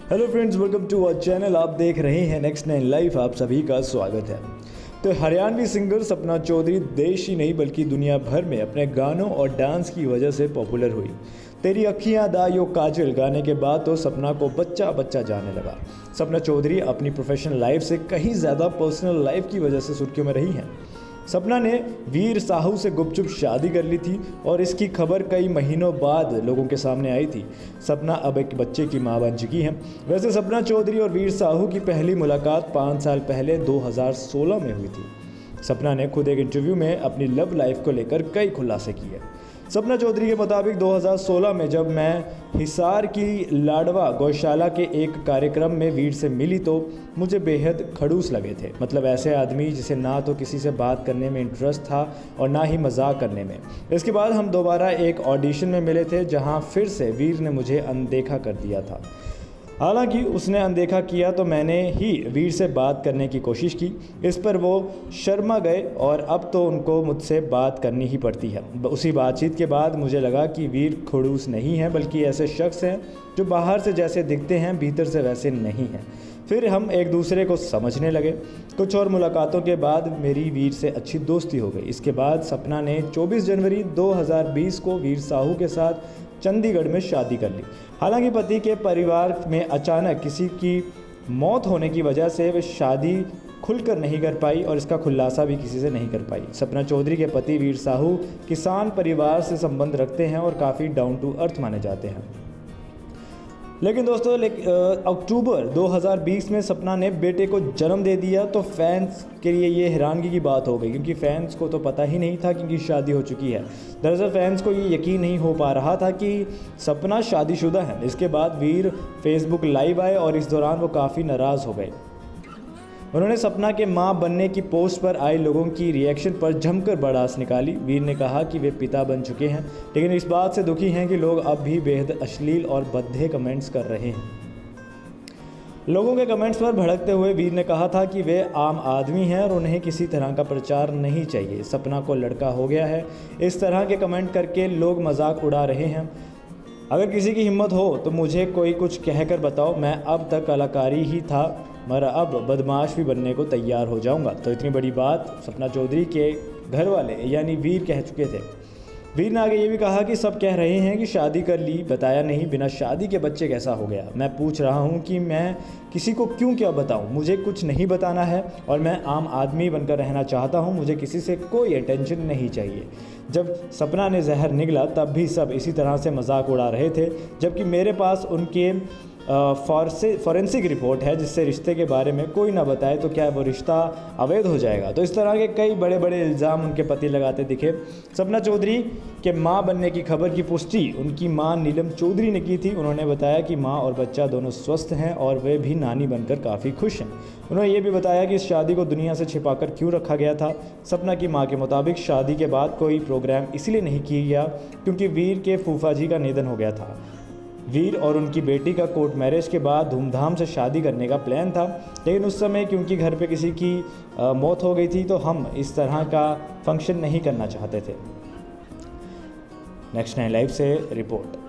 Hello friends, welcome to our channel. आप देख रहे हैं नेक्स्ट 9 लाइफ। आप सभी का स्वागत है। तो हरियाणवी सिंगर सपना चौधरी देश ही नहीं बल्कि दुनिया भर में अपने गानों और डांस की वजह से पॉपुलर हुई। तेरी अखियां दायो काजल गाने के बाद तो सपना को बच्चा बच्चा जाने लगा। सपना चौधरी अपनी प्रोफेशनल लाइफ से कहीं ज़्यादा पर्सनल लाइफ की वजह से सुर्खियों में रही हैं। सपना ने वीर साहू से गुपचुप शादी कर ली थी और इसकी खबर कई महीनों बाद लोगों के सामने आई थी। सपना अब एक बच्चे की मां बन चुकी हैं। वैसे सपना चौधरी और वीर साहू की पहली मुलाकात 5 साल पहले 2016 में हुई थी। सपना ने खुद एक इंटरव्यू में अपनी लव लाइफ को लेकर कई खुलासे किए। सपना चौधरी के मुताबिक 2016 में जब मैं हिसार की लाडवा गौशाला के एक कार्यक्रम में वीर से मिली तो मुझे बेहद खड़ूस लगे थे। मतलब ऐसे आदमी जिसे ना तो किसी से बात करने में इंटरेस्ट था और ना ही मजाक करने में। इसके बाद हम दोबारा एक ऑडिशन में मिले थे जहां फिर से वीर ने मुझे अनदेखा कर दिया था। हालांकि उसने अनदेखा किया तो मैंने ही वीर से बात करने की कोशिश की। इस पर वो शर्मा गए और अब तो उनको मुझसे बात करनी ही पड़ती है। उसी बातचीत के बाद मुझे लगा कि वीर खड़ूस नहीं है बल्कि ऐसे शख्स हैं जो बाहर से जैसे दिखते हैं भीतर से वैसे नहीं हैं। फिर हम एक दूसरे को समझने लगे। कुछ और मुलाकातों के बाद मेरी वीर से अच्छी दोस्ती हो गई। इसके बाद सपना ने 24 जनवरी 2020 को वीर साहू के साथ चंडीगढ़ में शादी कर ली। हालांकि पति के परिवार में अचानक किसी की मौत होने की वजह से वे शादी खुलकर नहीं कर पाई और इसका खुलासा भी किसी से नहीं कर पाई। सपना चौधरी के पति वीर साहू किसान परिवार से संबंध रखते हैं और काफ़ी डाउन टू अर्थ माने जाते हैं। लेकिन दोस्तों अक्टूबर 2020 में सपना ने बेटे को जन्म दे दिया तो फैंस के लिए ये हैरानगी की बात हो गई, क्योंकि फैंस को तो पता ही नहीं था कि इनकी शादी हो चुकी है। दरअसल फैंस को ये यकीन नहीं हो पा रहा था कि सपना शादीशुदा है। इसके बाद वीर फेसबुक लाइव आए और इस दौरान वो काफ़ी नाराज़ हो गए। उन्होंने सपना के मां बनने की पोस्ट पर आए लोगों की रिएक्शन पर जमकर बड़ास निकाली। वीर ने कहा कि वे पिता बन चुके हैं लेकिन इस बात से दुखी हैं कि लोग अब भी बेहद अश्लील और भद्दे कमेंट्स कर रहे हैं। लोगों के कमेंट्स पर भड़कते हुए वीर ने कहा था कि वे आम आदमी हैं और उन्हें किसी तरह का प्रचार नहीं चाहिए। सपना को लड़का हो गया है, इस तरह के कमेंट करके लोग मजाक उड़ा रहे हैं। अगर किसी की हिम्मत हो तो मुझे कोई कुछ कहकर बताओ, मैं अब तक कलाकारी ही था मगर अब बदमाश भी बनने को तैयार हो जाऊंगा। तो इतनी बड़ी बात सपना चौधरी के घर वाले यानी वीर कह चुके थे। वीर ने आगे ये भी कहा कि सब कह रहे हैं कि शादी कर ली, बताया नहीं, बिना शादी के बच्चे कैसा हो गया। मैं पूछ रहा हूँ कि मैं किसी को क्यों क्या बताऊँ, मुझे कुछ नहीं बताना है और मैं आम आदमी बनकर रहना चाहता हूँ। मुझे किसी से कोई अटेंशन नहीं चाहिए। जब सपना ने जहर निगला तब भी सब इसी तरह से मजाक उड़ा रहे थे, जबकि मेरे पास उनके फॉरेंसिक रिपोर्ट है जिससे रिश्ते के बारे में कोई ना बताए तो क्या वो रिश्ता अवैध हो जाएगा। तो इस तरह के कई बड़े बड़े इल्ज़ाम उनके पति लगाते दिखे। सपना चौधरी के मां बनने की खबर की पुष्टि उनकी मां नीलम चौधरी ने की थी। उन्होंने बताया कि मां और बच्चा दोनों स्वस्थ हैं और वे भी नानी बनकर काफ़ी खुश हैं। उन्होंने ये भी बताया कि इस शादी को दुनिया से छिपाकर क्यों रखा गया था। सपना की मां के मुताबिक शादी के बाद कोई प्रोग्राम इसलिए नहीं किया गया क्योंकि वीर के फूफा जी का निधन हो गया था। वीर और उनकी बेटी का कोर्ट मैरिज के बाद धूमधाम से शादी करने का प्लान था, लेकिन उस समय क्योंकि घर पे किसी की मौत हो गई थी तो हम इस तरह का फंक्शन नहीं करना चाहते थे। नेक्स्ट 9 लाइव से रिपोर्ट।